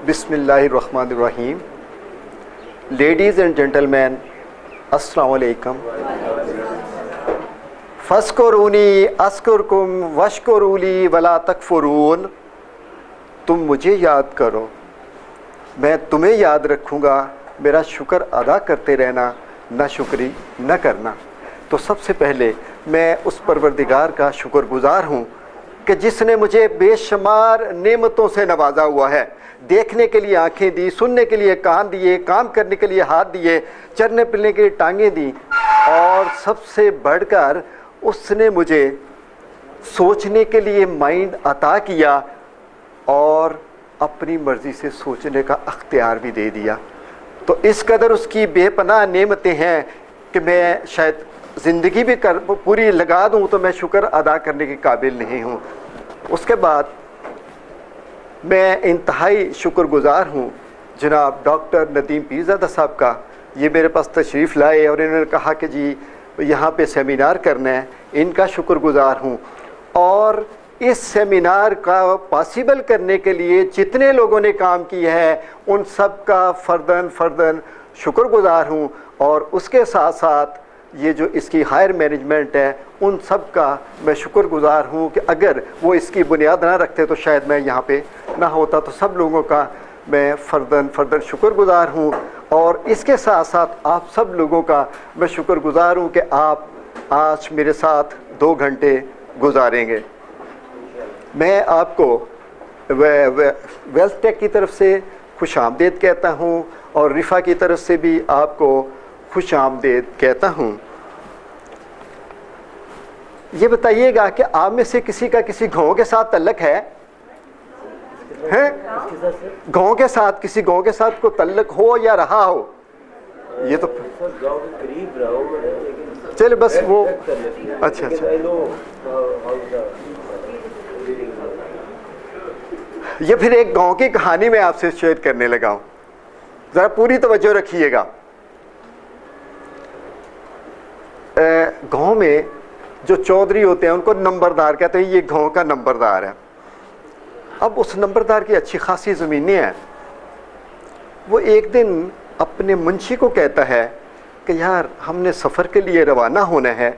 बिस्मिल्लाहिर्रहमानिर्रहीम। Ladies and gentleman, अस्सलाम वालेकुम। फ़स्कुरूनी अस्कुरकुम वश्कुरूली वला तकफुरून। तुम मुझे याद करो, मैं तुम्हें याद रखूँगा। मेरा शुक्र अदा करते रहना, ना शुक्री न करना। तो सबसे पहले मैं उस परवरदिगार का शुक्रगुज़ार हूँ कि जिसने मुझे बेशुमार नेमतों से नवाजा हुआ है। देखने के लिए आंखें दी, सुनने के लिए कान दिए, काम करने के लिए हाथ दिए, चलने फिरने के लिए टांगें दी, और सबसे बढ़कर उसने मुझे सोचने के लिए माइंड अता किया और अपनी मर्ज़ी से सोचने का अख्तियार भी दे दिया। तो इस कदर उसकी बेपनाह नेमतें हैं कि मैं शायद ज़िंदगी भी पूरी लगा दूँ तो मैं शुक्र अदा करने के काबिल नहीं हूँ। उसके बाद मैं इंतहाई शुक्रगुज़ार हूँ जनाब डॉक्टर नदीम पीरज़ादा साहब का। ये मेरे पास तशरीफ़ लाए और इन्होंने कहा कि जी यहाँ पे सेमिनार करना है। इनका शुक्रगुज़ार हूँ। और इस सेमिनार का पॉसिबल करने के लिए जितने लोगों ने काम किया है उन सब का फ़र्दन शुक्रगुज़ार हूँ। और उसके साथ साथ ये जो इसकी हायर मैनेजमेंट है उन सब का मैं शुक्रगुज़ार हूँ कि अगर वो इसकी बुनियाद ना रखते तो शायद मैं यहाँ पे ना होता। तो सब लोगों का मैं फ़र्दन शुक्रगुज़ार हूँ। और इसके साथ साथ आप सब लोगों का मैं शुक्रगुज़ार हूँ कि आप आज मेरे साथ 2 घंटे गुजारेंगे। मैं आपको वेल्थ टेक की तरफ से खुश आमदीद कहता हूँ और रिफ़ा की तरफ से भी आपको खुश आमदीद कहता हूँ। ये बताइएगा कि आप में से किसी का किसी गाँव के साथ तल्लक है? गाँव के साथ, किसी गाँव के साथ को तल्लक हो या रहा हो? ये तो गाँव के करीब रहा हूँ, चले बस वो अच्छा। ये फिर एक गांव की कहानी में आपसे शेयर करने लगा हूं, ज़रा पूरी तवज्जो रखिएगा। गांव में जो चौधरी होते हैं उनको नंबरदार कहते हैं। ये गांव का नंबरदार है। अब उस नंबरदार की अच्छी खासी ज़मीनें हैं। वो एक दिन अपने मुंशी को कहता है कि यार हमने सफ़र के लिए रवाना होना है,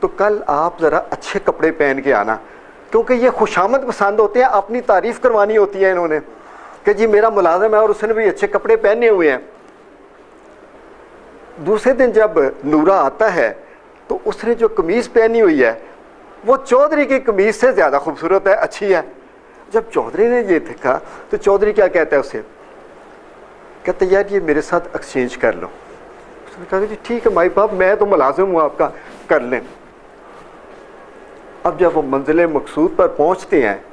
तो कल आप ज़रा अच्छे कपड़े पहन के आना, क्योंकि ये खुशामद पसंद होते हैं। अपनी तारीफ़ करवानी होती है इन्होंने कि जी मेरा मुलाजिम है और उसने भी अच्छे कपड़े पहने हुए हैं। दूसरे दिन जब नूरा आता है तो उसने जो कमीज़ पहनी हुई है वो चौधरी की कमीज़ से ज़्यादा खूबसूरत है, अच्छी है। जब चौधरी ने ये देखा तो चौधरी क्या कहता है उसे, कहते यार ये मेरे साथ एक्सचेंज कर लो। उसने कहा जी ठीक है माई बाप, मैं तो मुलाजिम हूँ आपका, कर लें। अब जब वो मंजिल मकसूद पर पहुँचते हैं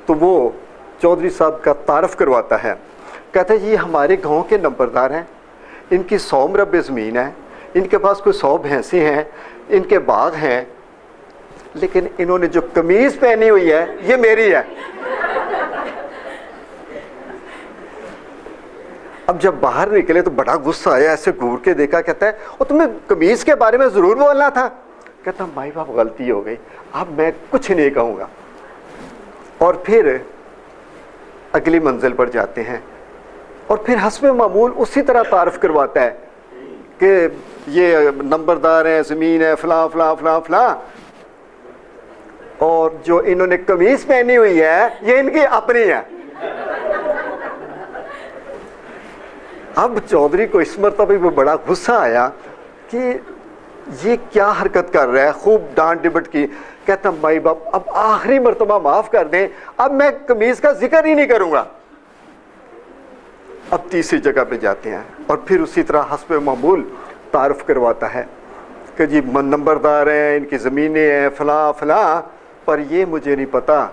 तो वो चौधरी साहब का तारफ़ करवाता है। कहते हैं ये हमारे गांव के नंबरदार हैं, इनकी 100 मरबे ज़मीन है, इनके पास कोई 100 भैंसें हैं, इनके बाग हैं, लेकिन इन्होंने जो कमीज़ पहनी हुई है ये मेरी है। अब जब बाहर निकले तो बड़ा गुस्सा आया, ऐसे घूर के देखा। कहता है और तुम्हें कमीज़ के बारे में ज़रूर बोलना था। कहता माई बाप गलती हो गई, अब मैं कुछ नहीं कहूँगा। और फिर अगली मंजिल पर जाते हैं और फिर हस्बे मामूल उसी तरह तारफ़ करवाता है कि ये नंबरदार हैं, ज़मीन है, फ़लाँ फ़लाँ फ़लाँ फ़लाँ, और जो इन्होंने कमीज़ पहनी हुई है ये इनकी अपनी है। अब चौधरी को इस मरतबे में बड़ा गुस्सा आया कि ये क्या हरकत कर रहा है। खूब डांट डिबट की। कहता माई बाप अब आखिरी मरतबा माफ़ कर दें, अब मैं कमीज़ का जिक्र ही नहीं करूँगा। अब तीसरी जगह पे जाते हैं और फिर उसी तरह हस्बे मामूल तारफ़ करवाता है कि जी नंबरदार हैं, इनकी ज़मीनें हैं, फ़लाँ फ़लाँ, पर ये मुझे नहीं पता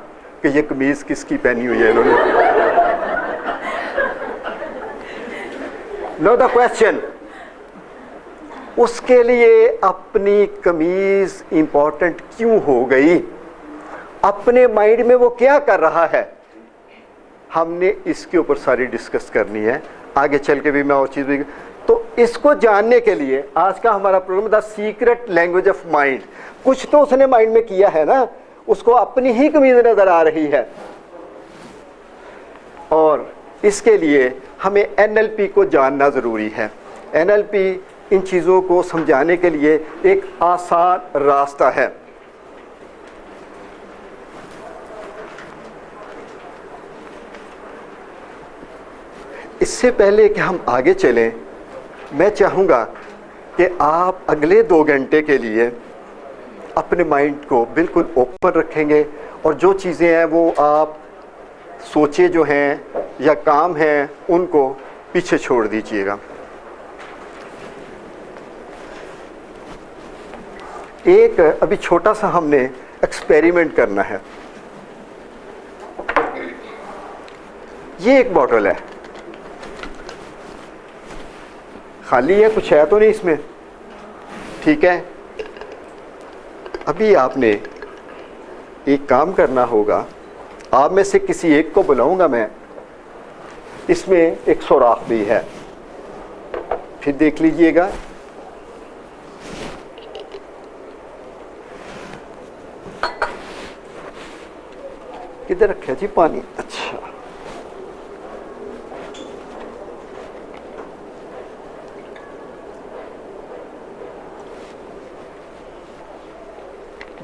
कि ये कमीज़ किसकी पहनी हुई है इन्होंने। Know the question. उसके लिए अपनी कमीज़ इम्पोर्टेंट क्यों हो गई? अपने माइंड में वो क्या कर रहा है? हमने इसके ऊपर सारी डिस्कस करनी है। आगे चल के भी मैं और चीज़ भी, तो इसको जानने के लिए आज का हमारा programme the secret language of mind. कुछ तो उसने माइंड में किया है ना, उसको अपनी ही कमीज़ नज़र आ रही है। और इसके लिए हमें NLP को जानना ज़रूरी है। NLP इन चीज़ों को समझाने के लिए एक आसान रास्ता है। इससे पहले कि हम आगे चलें, मैं चाहूँगा कि आप अगले 2 घंटे के लिए अपने माइंड को बिल्कुल ओपन रखेंगे और जो चीज़ें हैं वो आप सोचे जो हैं या काम हैं उनको पीछे छोड़ दीजिएगा। एक अभी छोटा सा हमने एक्सपेरिमेंट करना है। ये एक बॉटल है, खाली है, कुछ है तो नहीं इसमें, ठीक है। अभी आपने एक काम करना होगा, आप में से किसी एक को बुलाऊंगा मैं, इसमें एक सुराख भी है, फिर देख लीजिएगा। किधर रखा जी पानी? अच्छा,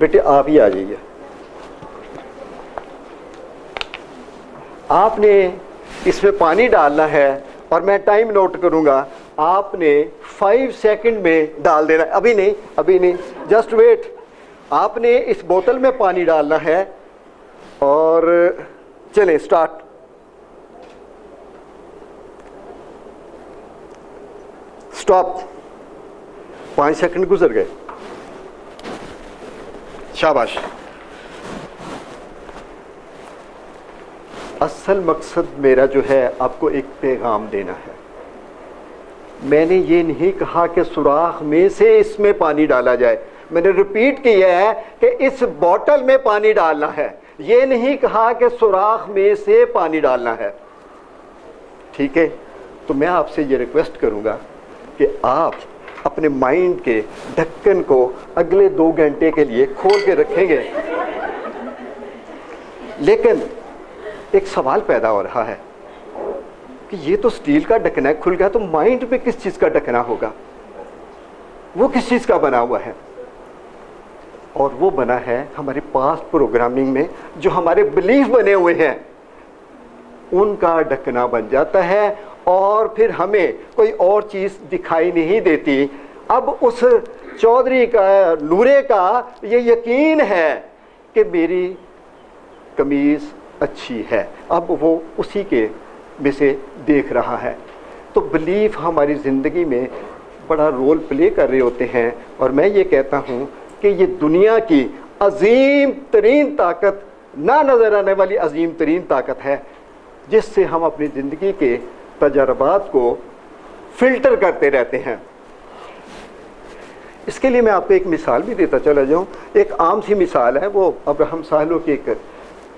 बेटे आप ही आ जाइए। आपने इसमें पानी डालना है और मैं टाइम नोट करूंगा। आपने 5 सेकंड में डाल देना। अभी नहीं, अभी नहीं, जस्ट वेट। आपने इस बोतल में पानी डालना है और चलें स्टार्ट। स्टॉप। 5 सेकंड गुजर गए, शाबाश। असल मकसद मेरा जो है आपको एक पैगाम देना है। मैंने ये नहीं कहा कि सुराख में से इसमें पानी डाला जाए, मैंने रिपीट किया है कि इस बोतल में पानी डालना है। ये नहीं कहा कि सुराख में से पानी डालना है, ठीक है। तो मैं आपसे ये रिक्वेस्ट करूंगा कि आप अपने माइंड के ढक्कन को अगले 2 घंटे के लिए खोल के रखेंगे। लेकिन एक सवाल पैदा हो रहा है कि ये तो स्टील का ढक्कन है, खुल गया तो माइंड पे किस चीज़ का ढकना होगा? वो किस चीज़ का बना हुआ है? और वो बना है हमारी पास्ट प्रोग्रामिंग में जो हमारे बिलीफ बने हुए हैं उनका ढकना बन जाता है और फिर हमें कोई और चीज़ दिखाई नहीं देती। अब उस चौधरी का, नूरे का ये यकीन है कि मेरी कमीज़ अच्छी है, अब वो उसी के में से देख रहा है। तो बिलीफ हमारी ज़िंदगी में बड़ा रोल प्ले कर रहे होते हैं। और मैं ये कहता हूँ कि ये दुनिया की अजीम तरीन ताकत, ना नज़र आने वाली अजीम तरीन ताकत है जिससे हम अपनी ज़िंदगी के तजर्बात को फिल्टर करते रहते हैं। इसके लिए मैं आपको एक मिसाल भी देता चला जाऊँ। एक आम सी मिसाल है, वो अब्राहम साहलो की, एक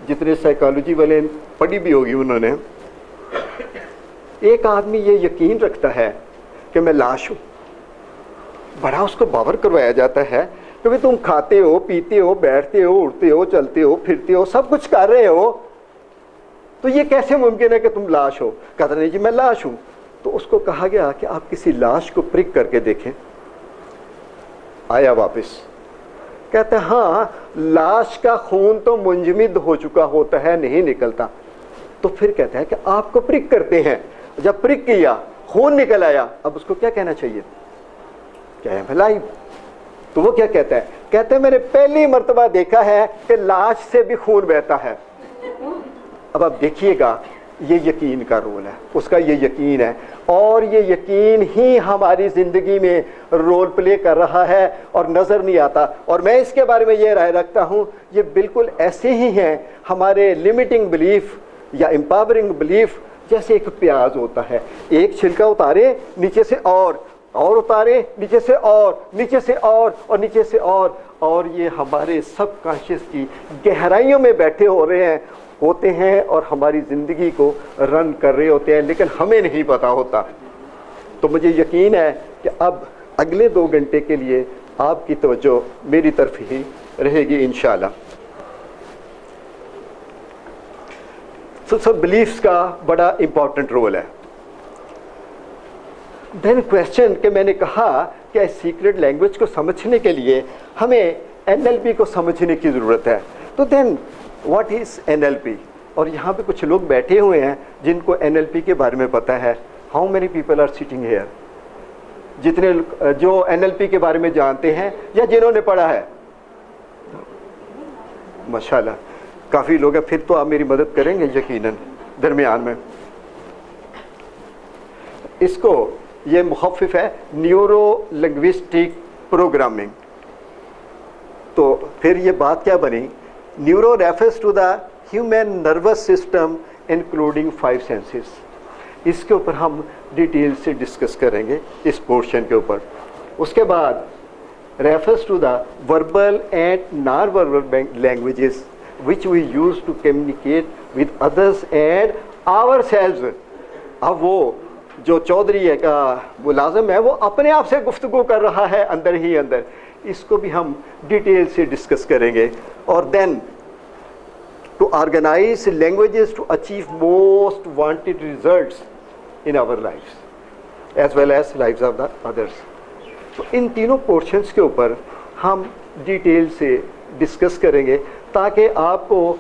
जितने साइकोलॉजी वाले पढ़ी भी होगी उन्होंने। एक आदमी ये यकीन रखता है कि मैं लाश हूँ, बड़ा उसको बावर करवाया जाता है कि भाई तुम खाते हो, पीते हो, बैठते हो, उड़ते हो, चलते हो, फिरते हो, सब कुछ कर रहे हो, तो ये कैसे मुमकिन है कि तुम लाश हो? कहता नहीं जी मैं लाश हूँ। तो उसको कहा गया कि आप किसी लाश को प्रिक करके देखें। आया वापस, कहते हैं हाँ, लाश का खून तो मुंजमद हो चुका होता है, नहीं निकलता। तो फिर कहता है कि आपको प्रिक करते हैं। जब प्रिक किया, खून निकल आया, अब उसको क्या कहना चाहिए? क्या है भलाई? तो वो क्या कहता है? कहते हैं मैंने पहली मर्तबा देखा है कि लाश से भी खून बहता है। अब आप देखिएगा, ये यकीन का रोल है, उसका ये यकीन है, और ये यकीन ही हमारी ज़िंदगी में रोल प्ले कर रहा है और नज़र नहीं आता। और मैं इसके बारे में ये राय रखता हूँ, ये बिल्कुल ऐसे ही हैं हमारे लिमिटिंग बिलीफ या एम्पावरिंग बिलीफ। जैसे एक प्याज होता है, एक छिलका उतारे, नीचे से और उतारे, नीचे से और, नीचे से और नीचे से और ये हमारे सबकॉन्शियस की गहराइयों में बैठे होते हैं और हमारी ज़िंदगी को रन कर रहे होते हैं, लेकिन हमें नहीं पता होता। तो मुझे यकीन है कि अब अगले 2 घंटे के लिए आपकी तवज्जो मेरी तरफ ही रहेगी इंशाल्लाह। सब बिलीफ्स का बड़ा इंपॉर्टेंट रोल है। देन क्वेश्चन कि मैंने कहा कि सीक्रेट लैंग्वेज को समझने के लिए हमें NLP को समझने की ज़रूरत है। तो देन व्हाट इज़ NLP? और यहाँ पे कुछ लोग बैठे हुए हैं जिनको NLP के बारे में पता है। How many people are sitting here? जितने जो NLP के बारे में जानते हैं या जिन्होंने पढ़ा है? माशाल्लाह, काफ़ी लोग हैं। फिर तो आप मेरी मदद करेंगे यकीनन दरमियान में। इसको ये मुखफ़िफ़ है न्यूरो लिंग्विस्टिक प्रोग्रामिंग। तो फिर ये बात क्या बनी? Neuro refers to the human nervous system including 5 senses. इसके ऊपर हम डिटेल से डिस्कस करेंगे इस पोर्शन के ऊपर। उसके बाद refers to the verbal and non verbal languages which we use to communicate with others and ourselves. अब वो जो चौधरी है का मुलाजिम है वो अपने आप से गुफ्तगू कर रहा है अंदर ही अंदर, इसको भी हम डिटेल से डिस्कस करेंगे। और then to organise languages to achieve most wanted results in our lifes as well as lives of the others. तो इन तीनों पोर्शंस के ऊपर हम डिटेल से डिस्कस करेंगे ताकि आपको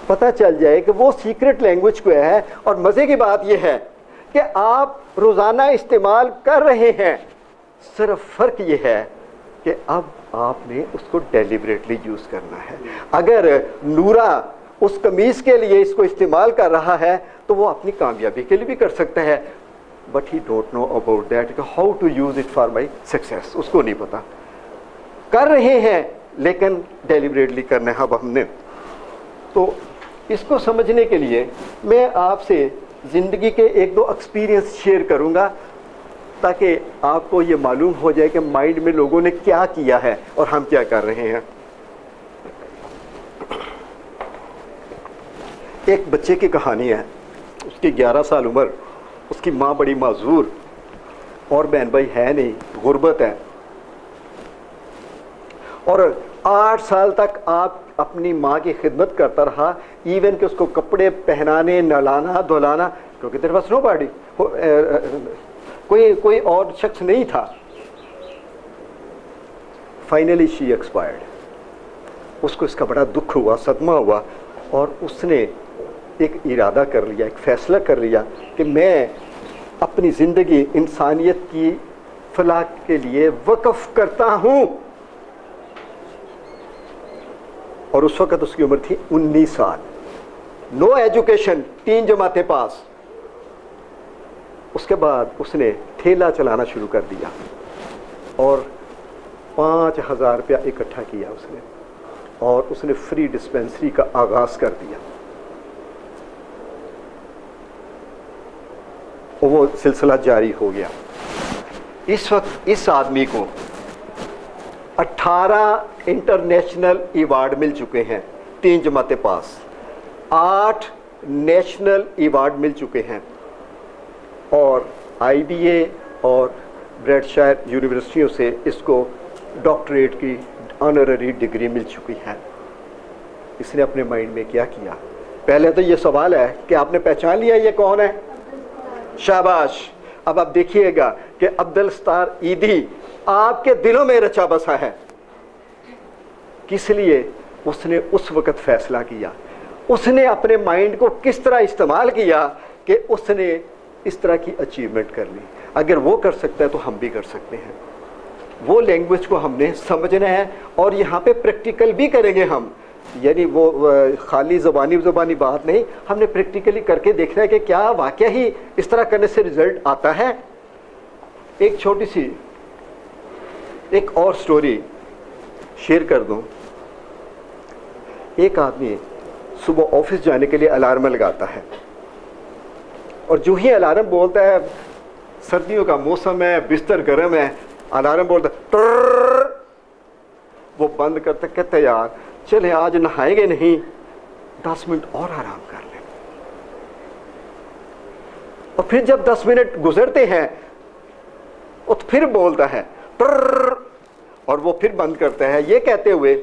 पता चल जाए कि वो सीक्रेट लैंग्वेज क्या है। और मज़े की बात यह है कि आप रोज़ाना इस्तेमाल कर रहे हैं, सिर्फ फ़र्क ये है कि अब आपने उसको डेलिबरेटली यूज़ करना है। अगर नूरा उस कमीज़ के लिए इसको इस्तेमाल कर रहा है तो वो अपनी कामयाबी के लिए भी कर सकता है, but he don't know about that how to use it for my success. उसको नहीं पता। कर रहे हैं लेकिन डेलिबरेटली करना है अब हमने। तो इसको समझने के लिए मैं आपसे ज़िंदगी के 1-2 एक्सपीरियंस शेयर करूँगा ताकि आपको ये मालूम हो जाए कि माइंड में लोगों ने क्या किया है और हम क्या कर रहे हैं। एक बच्चे की कहानी है, उसकी 11 साल उम्र, उसकी माँ बड़ी माजूर और बहन भाई है नहीं, गुर्बत है। और 8 साल तक आप अपनी माँ की खिदमत करता रहा, इवन कि उसको कपड़े पहनाने, नहलाना धुलाना, क्योंकि तेरे पास नो बॉडी, कोई और शख्स नहीं था। Finally she expired. उसको इसका बड़ा दुख हुआ, सदमा हुआ, और उसने एक इरादा कर लिया, एक फ़ैसला कर लिया कि मैं अपनी ज़िंदगी इंसानियत की फलाह के लिए वक़्फ़ करता हूँ। और उस वक़्त उसकी उम्र थी 19 साल, नो एजुकेशन, 3 जमातें पास। उसके बाद उसने ठेला चलाना शुरू कर दिया और 5000 रुपया इकट्ठा किया उसने, और उसने फ्री डिस्पेंसरी का आगाज़ कर दिया। और वो सिलसिला जारी हो गया। इस वक्त इस आदमी को 18 इंटरनेशनल अवार्ड मिल चुके हैं, 3 जमातें पास, 8 नेशनल अवार्ड मिल चुके हैं, और IBA और ब्रैडशायर यूनिवर्सिटियों से इसको डॉक्टरेट की ऑनररी डिग्री मिल चुकी है। इसने अपने माइंड में क्या किया? पहले तो ये सवाल है कि आपने पहचान लिया ये कौन है? शाबाश। अब आप देखिएगा कि अब्दुल सत्तार ईदी आपके दिलों में रचा बसा है। किस लिए? उसने उस वक़्त फ़ैसला किया, उसने अपने माइंड को किस तरह इस्तेमाल किया कि उसने इस तरह की अचीवमेंट कर ली। अगर वो कर सकता है तो हम भी कर सकते हैं। वो लैंग्वेज को हमने समझना है और यहाँ पे प्रैक्टिकल भी करेंगे हम, यानी वो खाली ज़बानी बात नहीं, हमने प्रैक्टिकली करके देखना है कि क्या वाकया ही इस तरह करने से रिज़ल्ट आता है। एक छोटी सी एक और स्टोरी शेयर कर दूं। एक आदमी सुबह ऑफिस जाने के लिए अलार्म लगाता है, और जो ही अलार्म बोलता है, सर्दियों का मौसम है, बिस्तर गर्म है, अलार्म बोलता है, वो बंद करते कहते यार चले आज नहाएंगे नहीं, 10 मिनट और आराम कर लें। और फिर जब 10 मिनट गुजरते हैं वो तो फिर बोलता है और वो फिर बंद करता है, ये कहते हुए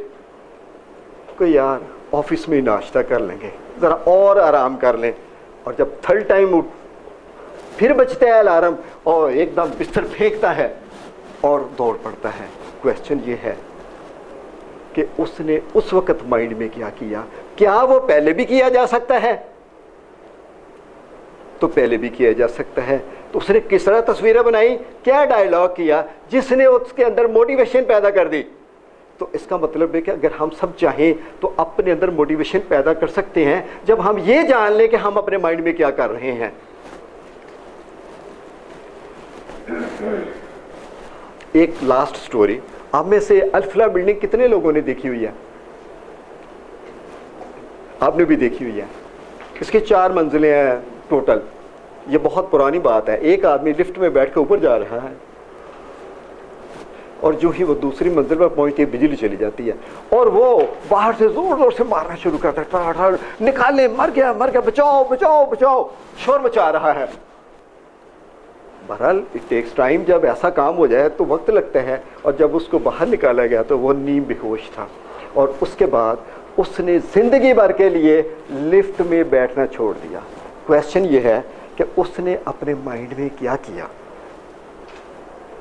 कि यार ऑफिस में ही नाश्ता कर लेंगे, ज़रा और आराम कर लें, और जब थर्ड टाइम उठ फिर बजता है अलार्म और एकदम बिस्तर फेंकता है और दौड़ पड़ता है। क्वेश्चन ये है कि उसने उस वक्त माइंड में क्या किया? क्या वो पहले भी किया जा सकता है? तो पहले भी किया जा सकता है। तो उसने किस तरह तस्वीरें बनाई, क्या डायलॉग किया जिसने उसके अंदर मोटिवेशन पैदा कर दी? तो इसका मतलब है कि अगर हम सब चाहें तो अपने अंदर मोटिवेशन पैदा कर सकते हैं, जब हम ये जान लें कि हम अपने माइंड में क्या कर रहे हैं। एक लास्ट स्टोरी, आप में से अल्फला बिल्डिंग कितने लोगों ने देखी हुई है? आपने भी देखी हुई है। इसकी 4 मंजिलें हैं टोटल। ये बहुत पुरानी बात है। एक आदमी लिफ्ट में बैठ कर ऊपर जा रहा है और जो ही वो दूसरी मंजिल पर पहुंचती है बिजली चली जाती है और वो बाहर से जोर जोर से मारना शुरू करता है, ठाड़ निकाले, मर गया, बचाओ बचाओ बचाओ, शोर मचा रहा है। बहरहाल इट टेक्स टाइम, जब ऐसा काम हो जाए तो वक्त लगता है, और जब उसको बाहर निकाला गया तो वो नीम बेहोश था। और उसके बाद उसने जिंदगी भर के लिए लिफ्ट में बैठना छोड़ दिया। क्वेश्चन ये है कि उसने अपने माइंड में क्या किया?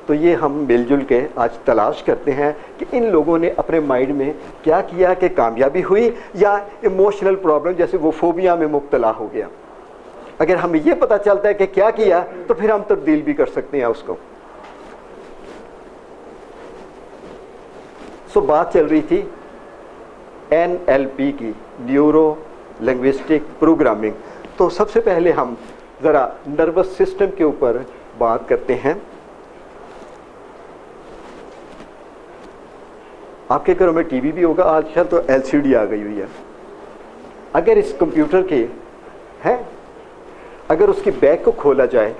तो ये हम मिलजुल के आज तलाश करते हैं कि इन लोगों ने अपने माइंड में क्या किया कि कामयाबी हुई, या इमोशनल प्रॉब्लम जैसे वो फोबिया में मुब्तला हो गया। अगर हमें ये पता चलता है कि क्या किया तो फिर हम तब्दील भी कर सकते हैं उसको। सो बात चल रही थी NLP की, न्यूरो लिंग्विस्टिक प्रोग्रामिंग। तो सबसे पहले हम ज़रा नर्वस सिस्टम के ऊपर बात करते हैं। आपके घरों में टीवी भी होगा आजकल, तो LCD आ गई हुई है। अगर इस कंप्यूटर के हैं, अगर उसकी बैक को खोला जाए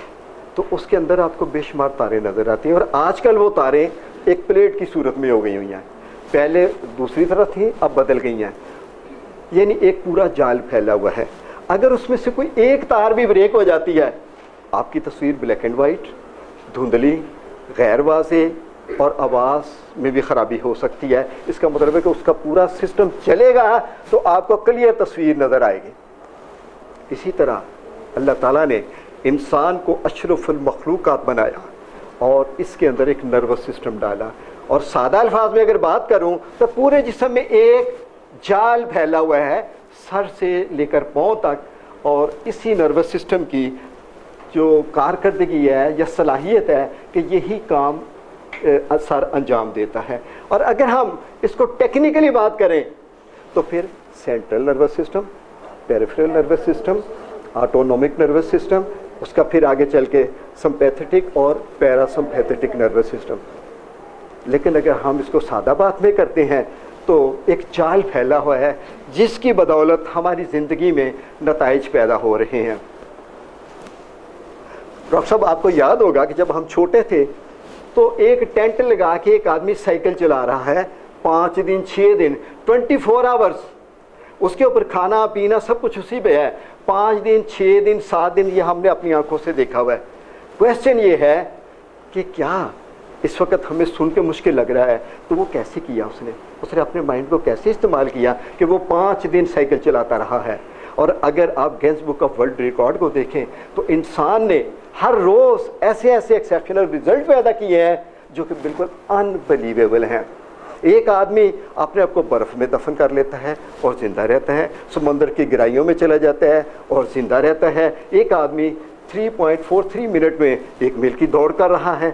तो उसके अंदर आपको बेशुमार तारें नज़र आती हैं, और आजकल वो तारें एक प्लेट की सूरत में हो गई हुई हैं। पहले दूसरी तरफ थी, अब बदल गई हैं, यानी एक पूरा जाल फैला हुआ है। अगर उसमें से कोई एक तार भी ब्रेक हो जाती है, आपकी तस्वीर ब्लैक एंड वाइट, धुंधली, गैर वाज़े, और आवाज़ में भी ख़राबी हो सकती है। इसका मतलब है कि उसका पूरा सिस्टम चलेगा तो आपको क्लियर तस्वीर नज़र आएगी। इसी तरह अल्लाह ताला ने इंसान को अशरफुल मखलूक़ात बनाया और इसके अंदर एक नर्वस सिस्टम डाला। और सादा अल्फाज में अगर बात करूं तो पूरे जिस्म में एक जाल फैला हुआ है, सर से लेकर पाँव तक। और इसी नर्वस सिस्टम की जो कारकर्दगी है या सलाहियत है कि यही काम असर अंजाम देता है। और अगर हम इसको टेक्निकली बात करें तो फिर central nervous system, peripheral nervous system, autonomic nervous system, उसका फिर आगे चल के सिंपैथेटिक और पैरासिम्पैथेटिक नर्वस सिस्टम। लेकिन अगर हम इसको सादा बात में करते हैं तो एक जाल फैला हुआ है जिसकी बदौलत हमारी ज़िंदगी में नताइज पैदा हो रहे हैं। डॉक्टर साहब, आपको याद होगा कि जब हम छोटे थे तो एक टेंट लगा के एक आदमी साइकिल चला रहा है 5 दिन 6 दिन 24 आवर्स, उसके ऊपर खाना पीना सब कुछ उसी पे है। 5 दिन 6 दिन 7 दिन ये हमने अपनी आंखों से देखा हुआ है। क्वेश्चन ये है कि क्या इस वक्त हमें सुन के मुश्किल लग रहा है, तो वो कैसे किया उसने अपने माइंड को कैसे इस्तेमाल किया कि वो 5 दिन साइकिल चलाता रहा है। और अगर आप Guinness book of world record को देखें तो इंसान ने हर रोज़ ऐसे ऐसे एक्सेप्शनल रिजल्ट पैदा किए हैं जो कि बिल्कुल अनबिलीवेबल हैं। एक आदमी अपने आप को बर्फ़ में दफन कर लेता है और ज़िंदा रहता है, समंदर की गहराइयों में चला जाता है और ज़िंदा रहता है। एक आदमी 3.43 मिनट में 1 मील की दौड़ कर रहा है।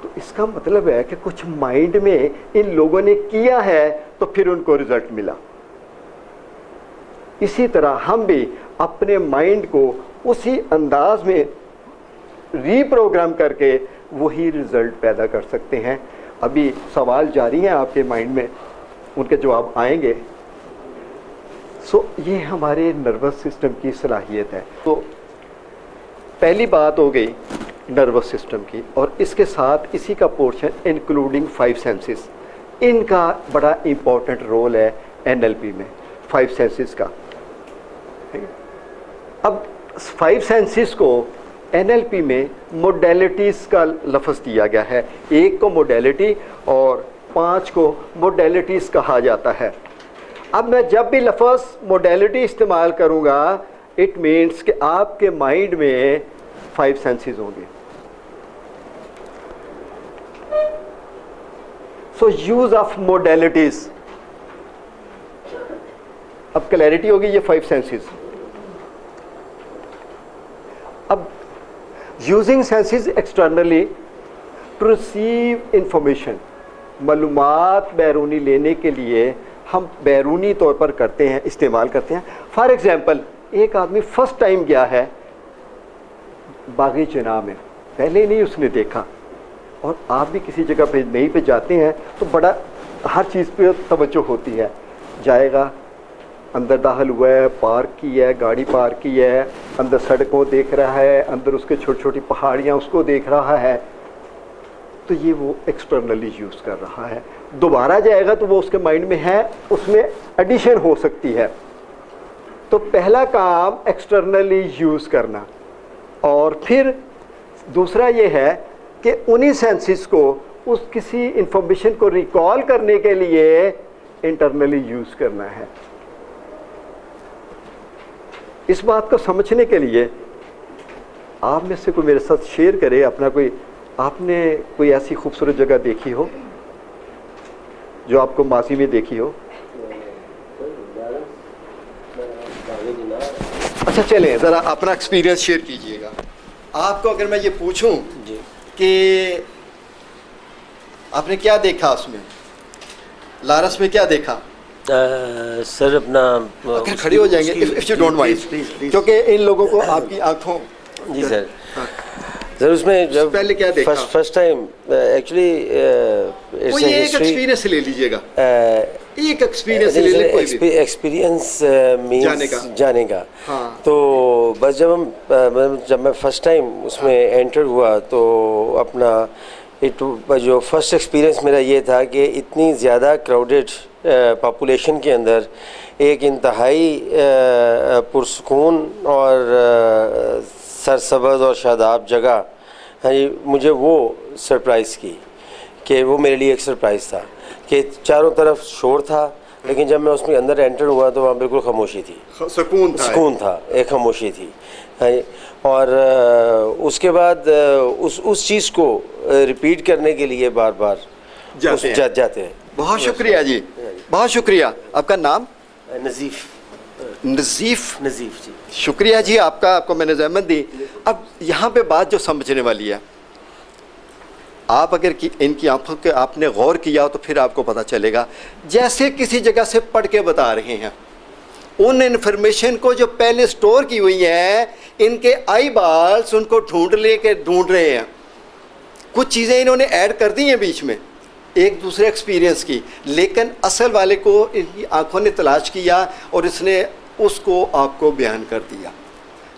तो इसका मतलब है कि कुछ माइंड में इन लोगों ने किया है तो फिर उनको रिजल्ट मिला। इसी तरह हम भी अपने माइंड को उसी अंदाज में रीप्रोग्राम करके वही रिजल्ट पैदा कर सकते हैं। अभी सवाल जारी हैं आपके माइंड में, उनके जवाब आएंगे। सो ये हमारे नर्वस सिस्टम की सलाहियत है। तो पहली बात हो गई नर्वस सिस्टम की, और इसके साथ इसी का पोर्शन इंक्लूडिंग 5 सेंसेस, इनका बड़ा इम्पोर्टेंट रोल है NLP में, 5 सेंसेस का। अब 5 सेंसेस को NLP में मोडेलिटीज़ का लफ्ज़ दिया गया है। 1 को मोडेलिटी और 5 को मोडेलिटीज़ कहा जाता है। अब मैं जब भी लफ्ज़ मोडेलिटी इस्तेमाल करूँगा, इट मीन्स कि आपके माइंड में 5 सेंसेस होंगे। सो यूज़ ऑफ मोडेलिटीज़, अब क्लैरिटी होगी, ये 5 सेंसेस। अब using senses externally to receive information, मालूमात बैरूनी लेने के लिए हम बैरूनी तौर पर करते हैं, इस्तेमाल करते हैं। फॉर एग्ज़ाम्पल, एक आदमी फर्स्ट टाइम गया है बागी जना में, पहले नहीं उसने देखा, और आप भी किसी जगह पे नई पे जाते हैं तो बड़ा हर चीज़ पे तवज्जो होती है। जाएगा, अंदर दाखिल हुआ है, पार्क की है, गाड़ी पार्क की है, अंदर सड़कों देख रहा है, अंदर उसके छोटी छोटी पहाड़ियाँ उसको देख रहा है, तो ये वो एक्सटर्नली यूज़ कर रहा है। दोबारा जाएगा तो वो उसके माइंड में है, उसमें एडिशन हो सकती है। तो पहला काम एक्सटर्नली यूज़ करना, और फिर दूसरा ये है कि उन्हीं सेंसेस को उस किसी इंफॉर्मेशन को रिकॉल करने के लिए इंटरनली यूज़ करना है। इस बात को समझने के लिए आप में से कोई मेरे साथ शेयर करे अपना कोई, आपने कोई ऐसी खूबसूरत जगह देखी हो जो आपको माजी में देखी हो? अच्छा, चलें ज़रा अपना एक्सपीरियंस शेयर कीजिएगा। आपको अगर मैं ये पूछूं कि आपने क्या देखा उसमें, लारस में क्या देखा? सर अपना अगर खड़े हो जाएंगे, इफ यू डोंट माइंड, क्योंकि इन लोगों को आपकी आंखों। जी सर। सर उसमें जब पहले क्या देखा? फर्स्ट टाइम एक्चुअली कोई एक एक्सपीरियंस ले लीजिएगा, एक एक्सपीरियंस ले लें, कोई भी एक्सपीरियंस मींस जाने का। हाँ। तो बस जब मैं फर्स्ट टाइम उसमें एंटर हुआ तो अपना जो फर्स्ट एक्सपीरियंस मेरा ये था कि इतनी ज़्यादा क्राउडेड पॉपुलेशन के अंदर एक इंतहाई पुरसुकून और सरसब्ज़ और शादाब जगह, हाँ जी, मुझे वो सरप्राइज़ की कि वो मेरे लिए एक सरप्राइज़ था कि चारों तरफ शोर था, लेकिन जब मैं उसमें अंदर एंटर हुआ तो वहाँ बिल्कुल खामोशी थी, सुकून था, एक खामोशी थी। हाँ जी, और उसके बाद उस चीज़ को रिपीट करने के लिए बार बार जाते हैं। बहुत शुक्रिया जी, बहुत शुक्रिया। आपका नाम? नज़ीफ़ जी, शुक्रिया जी आपका, आपको मैंने ज़हमत दी। अब यहाँ पे बात जो समझने वाली है, आप अगर इनकी आंखों के आपने गौर किया तो फिर आपको पता चलेगा, जैसे किसी जगह से पढ़ के बता रहे हैं, उन इन्फॉर्मेशन को जो पहले स्टोर की हुई है, इनके आई बाल्स उनको ढूंढ रहे हैं। कुछ चीज़ें इन्होंने ऐड कर दी हैं बीच में एक दूसरे एक्सपीरियंस की, लेकिन असल वाले को इनकी आंखों ने तलाश किया और इसने उसको आपको बयान कर दिया।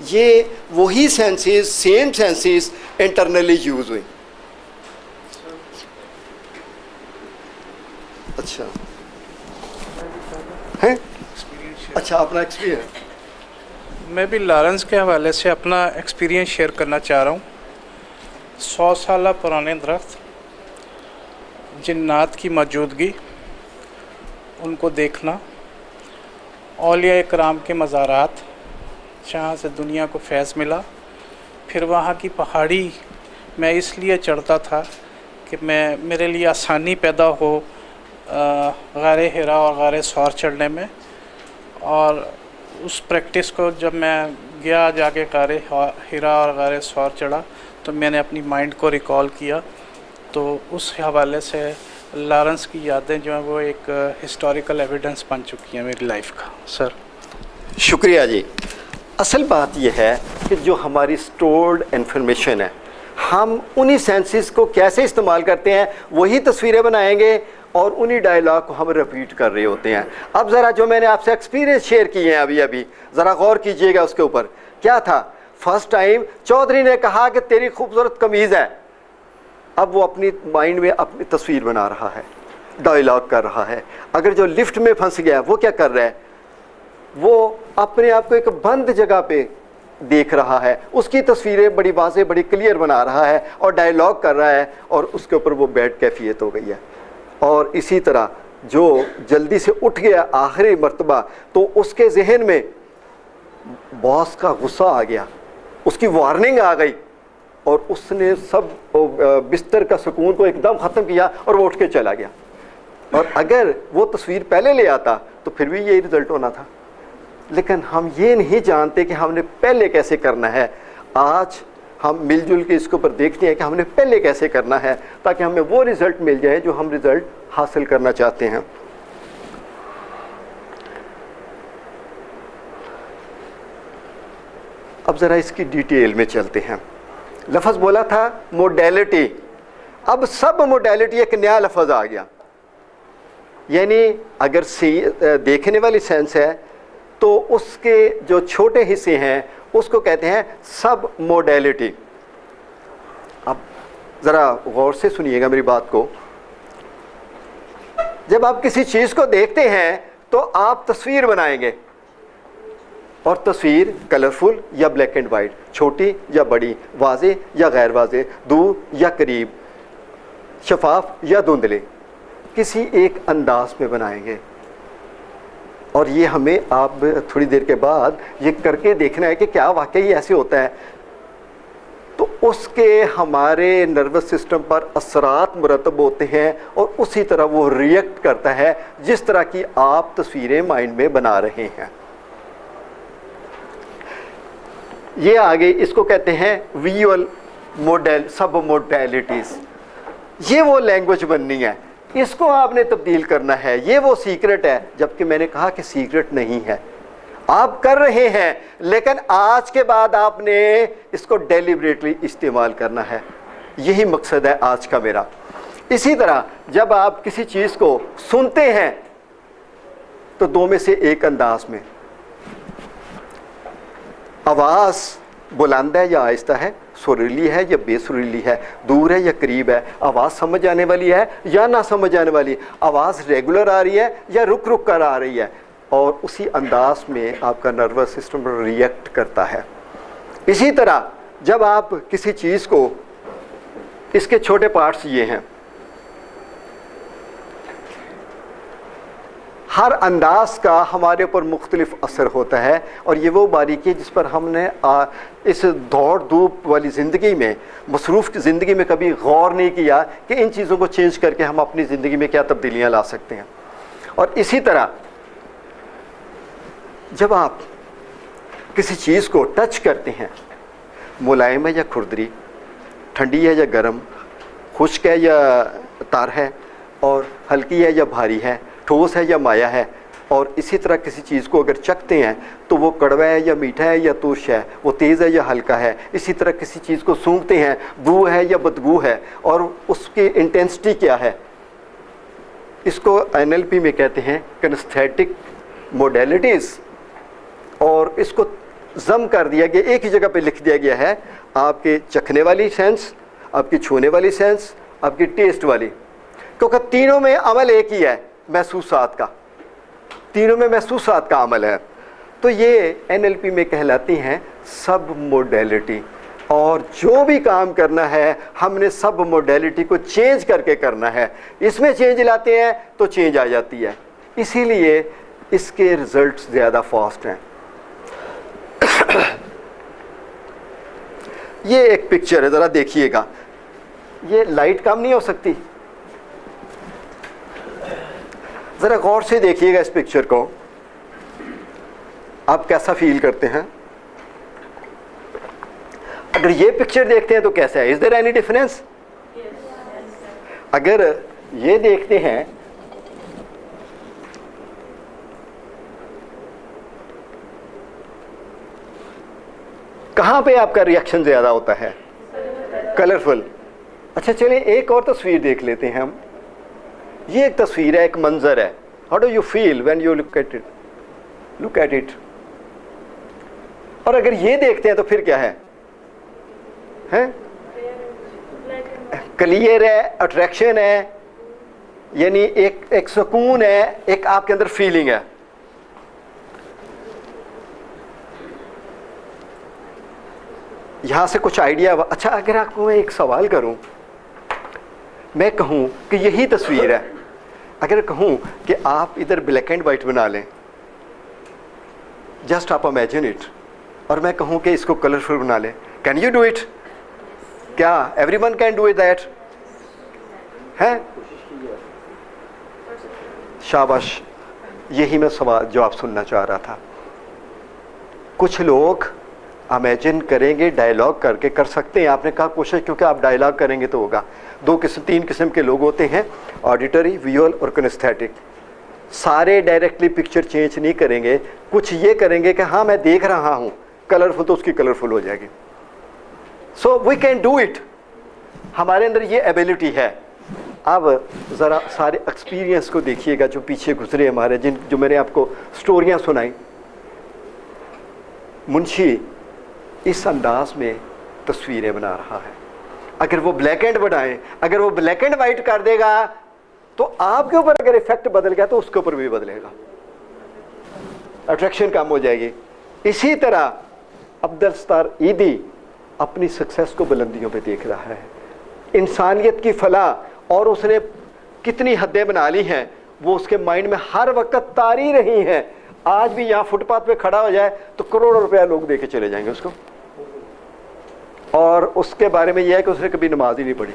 ये वही senses, same senses internally use हुई। अच्छा है, अच्छा अपना एक्सपीरियंस। मैं भी लॉरेंस के हवाले से अपना एक्सपीरियंस शेयर करना चाह रहा हूँ। 100 साल पुराने दरख्त, जिन्नात की मौजूदगी, उनको देखना, औलिया इकराम के मज़ारात जहाँ से दुनिया को फैज़ मिला, फिर वहाँ की पहाड़ी मैं इसलिए चढ़ता था कि मेरे लिए आसानी पैदा हो गारे हिरा और गारे सौर चढ़ने में, और उस प्रैक्टिस को जब मैं गया जाके गारे हिरा और गारे सौर चढ़ा तो मैंने अपनी माइंड को रिकॉल किया। तो उस हवाले से लॉरेंस की यादें जो हैं वो एक हिस्टोरिकल एविडेंस बन चुकी हैं मेरी लाइफ का। सर शुक्रिया जी। असल बात यह है कि जो हमारी स्टोर्ड इन्फॉर्मेशन है, हम उन्हीं सेंसेस को कैसे इस्तेमाल करते हैं, वही तस्वीरें बनाएंगे और उन्हीं डायलॉग को हम रिपीट कर रहे होते हैं। अब ज़रा जो मैंने आपसे एक्सपीरियंस शेयर किए हैं अभी ज़रा गौर कीजिएगा उसके ऊपर। क्या था? फर्स्ट टाइम चौधरी ने कहा कि तेरी खूबसूरत कमीज़ है। अब वो अपनी माइंड में अपनी तस्वीर बना रहा है, डायलॉग कर रहा है। अगर जो लिफ्ट में फंस गया वो क्या कर रहा है? वो अपने आप को एक बंद जगह पे देख रहा है, उसकी तस्वीरें बड़ी वाज़ेह बड़ी क्लियर बना रहा है और डायलॉग कर रहा है, और उसके ऊपर वो बैड कैफियत हो गई है। और इसी तरह जो जल्दी से उठ गया आखिरी मर्तबा, तो उसके जहन में बॉस का गुस्सा आ गया, उसकी वार्निंग आ गई और उसने सब बिस्तर का सुकून को एकदम ख़त्म किया और वो उठ के चला गया। और अगर वो तस्वीर पहले ले आता तो फिर भी यही रिज़ल्ट होना था। लेकिन हम ये नहीं जानते कि हमने पहले कैसे करना है। आज हम मिलजुल के इसके ऊपर देखते हैं कि हमने पहले कैसे करना है ताकि हमें वो रिज़ल्ट मिल जाए जो हम रिज़ल्ट हासिल करना चाहते हैं। अब ज़रा इसकी डिटेल में चलते हैं। लफ्ज़ बोला था मोडेलिटी, अब सब मोडेलिटी एक नया लफ्ज़ आ गया। यानी अगर देखने वाली सेंस है तो उसके जो छोटे हिस्से हैं उसको कहते हैं सब मोडेलिटी। अब ज़रा गौर से सुनिएगा मेरी बात को। जब आप किसी चीज़ को देखते हैं तो आप तस्वीर बनाएंगे, और तस्वीर कलरफुल या ब्लैक एंड वाइट, छोटी या बड़ी, वाज़े या गैर वाज़े, दूर या करीब, शफाफ या धुंधले, किसी एक अंदाज में बनाएंगे। और ये हमें आप थोड़ी देर के बाद ये करके देखना है कि क्या वाकई ऐसे होता है। तो उसके हमारे नर्वस सिस्टम पर असरात मुरतब होते हैं और उसी तरह वो रिएक्ट करता है जिस तरह की आप तस्वीरें माइंड में बना रहे हैं। ये आगे इसको कहते हैं विजुअल मॉडल, सब मोडेलिटीज़। ये वो लैंग्वेज बननी है, इसको आपने तब्दील करना है। ये वो सीक्रेट है, जबकि मैंने कहा कि सीक्रेट नहीं है, आप कर रहे हैं, लेकिन आज के बाद आपने इसको डेलिबरेटली इस्तेमाल करना है। यही मकसद है आज का मेरा। इसी तरह जब आप किसी चीज़ को सुनते हैं तो दो में से एक अंदाज में, आवाज़ बुलंद है या आहिस्ता है, सुरीली है या बेसुरीली है, दूर है या करीब है, आवाज़ समझ आने वाली है या ना समझ आने वाली, आवाज़ रेगुलर आ रही है या रुक रुक कर आ रही है, और उसी अंदाज में आपका नर्वस सिस्टम रिएक्ट करता है। इसी तरह जब आप किसी चीज़ को, इसके छोटे पार्ट्स ये हैं, हर अंदाज का हमारे ऊपर मुख्तलिफ असर होता है। और ये वो बारीकी है जिस पर हमने इस दौड़ धूप वाली ज़िंदगी में, मसरूफ़ ज़िंदगी में कभी गौर नहीं किया कि इन चीज़ों को चेंज करके हम अपनी ज़िंदगी में क्या तब्दीलियाँ ला सकते हैं। और इसी तरह जब आप किसी चीज़ को टच करते हैं, मुलायम है या खुरदरी, ठंडी है या गर्म, खुश्क है या तर है, और हल्की है या भारी है, ठोस है या माया है, और इसी तरह किसी चीज़ को अगर चखते हैं तो वो कड़वा है या मीठा है या तुर्श है, वो तेज़ है या हल्का है। इसी तरह किसी चीज़ को सूंघते हैं, बू है या बदबू है, और उसकी इंटेंसिटी क्या है। इसको NLP में कहते हैं किनेस्थेटिक मोडेलिटीज़, और इसको जम कर दिया गया, एक ही जगह पे लिख दिया गया है, आपके चखने वाली सेंस, आपकी छूने वाली सेंस, आपकी टेस्ट वाली, क्योंकि तीनों में अमल एक ही है, महसूसात का, तीनों में महसूसात का अमल है। तो ये NLP में कहलाती हैं सब मोडेलिटी। और जो भी काम करना है हमने सब मोडेलिटी को चेंज करके करना है। इसमें चेंज लाते हैं तो चेंज आ जाती है, इसीलिए इसके रिजल्ट्स ज़्यादा फास्ट हैं। ये एक पिक्चर है, ज़रा देखिएगा। ये लाइट कम नहीं हो सकती, ज़रा गौर से देखिएगा इस पिक्चर को, आप कैसा फील करते हैं। अगर ये पिक्चर देखते हैं तो कैसा है, इज देयर एनी डिफरेंस? अगर ये देखते हैं कहाँ पे आपका रिएक्शन ज़्यादा होता है? कलरफुल। अच्छा चलिए एक और तस्वीर देख लेते हैं हम। ये एक तस्वीर है, एक मंजर है। How do you feel when you look at it? Look at it. और अगर ये देखते हैं तो फिर क्या है? हैं? क्लियर है, अट्रैक्शन है, यानी एक सुकून है, एक आपके अंदर फीलिंग है। यहां से कुछ आइडिया। अच्छा अगर आपको मैं एक सवाल करूं, मैं कहूं कि यही तस्वीर है, अगर कहूँ कि आप इधर ब्लैक एंड वाइट बना लें, जस्ट आप इमेजिन इट, और मैं कहूँ कि इसको कलरफुल बना लें, कैन यू डू इट? क्या everyone can do it that? है? शाबाश, यही मैं सवाल जवाब सुनना चाह रहा था। कुछ लोग इमेजिन करेंगे, डायलॉग करके कर सकते हैं, आपने कहा कोशिश, क्योंकि आप डायलॉग करेंगे तो होगा। तीन किस्म के लोग होते हैं, ऑडिटरी, विजुअल और किनेस्थेटिक। सारे डायरेक्टली पिक्चर चेंज नहीं करेंगे, कुछ ये करेंगे कि हाँ मैं देख रहा हूँ, कलरफुल तो उसकी कलरफुल हो जाएगी। So we can do it, हमारे अंदर ये एबिलिटी है। अब ज़रा सारे एक्सपीरियंस को देखिएगा जो पीछे गुजरे हमारे, जो मैंने आपको स्टोरियाँ सुनाई। मुंशी इस अंदाज में तस्वीरें बना रहा है। अगर वो ब्लैक एंड बनाए, अगर वो ब्लैक एंड वाइट कर देगा तो आपके ऊपर अगर इफेक्ट बदल गया तो उसके ऊपर भी बदलेगा, अट्रैक्शन कम हो जाएगी। इसी तरह अब्दुल सत्तार ईदी अपनी सक्सेस को बुलंदियों पे देख रहा है, इंसानियत की फलाह, और उसने कितनी हदें बना ली हैं वो उसके माइंड में हर वक्त तारी रही हैं। आज भी यहाँ फुटपाथ पे खड़ा हो जाए तो करोड़ों रुपया लोग दे के चले जाएंगे उसको, और उसके बारे में यह है कि उसने कभी नमाज ही नहीं पढ़ी।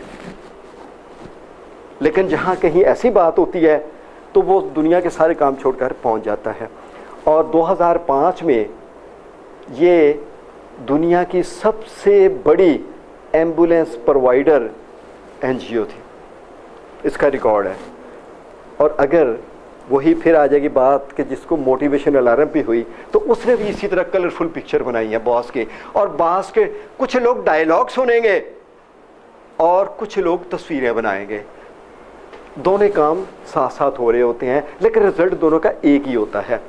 लेकिन जहाँ कहीं ऐसी बात होती है तो वो दुनिया के सारे काम छोड़कर पहुँच जाता है। और 2005 में ये दुनिया की सबसे बड़ी एम्बुलेंस प्रोवाइडर NGO थी, इसका रिकॉर्ड है। और अगर वही फिर आ जाएगी बात कि जिसको मोटिवेशन अलार्म भी हुई, तो उसने भी इसी तरह कलरफुल पिक्चर बनाई है बॉस के। और बॉस के कुछ लोग डायलॉग सुनेंगे और कुछ लोग तस्वीरें बनाएंगे, दोनों काम साथ साथ हो रहे होते हैं, लेकिन रिजल्ट दोनों का एक ही होता है।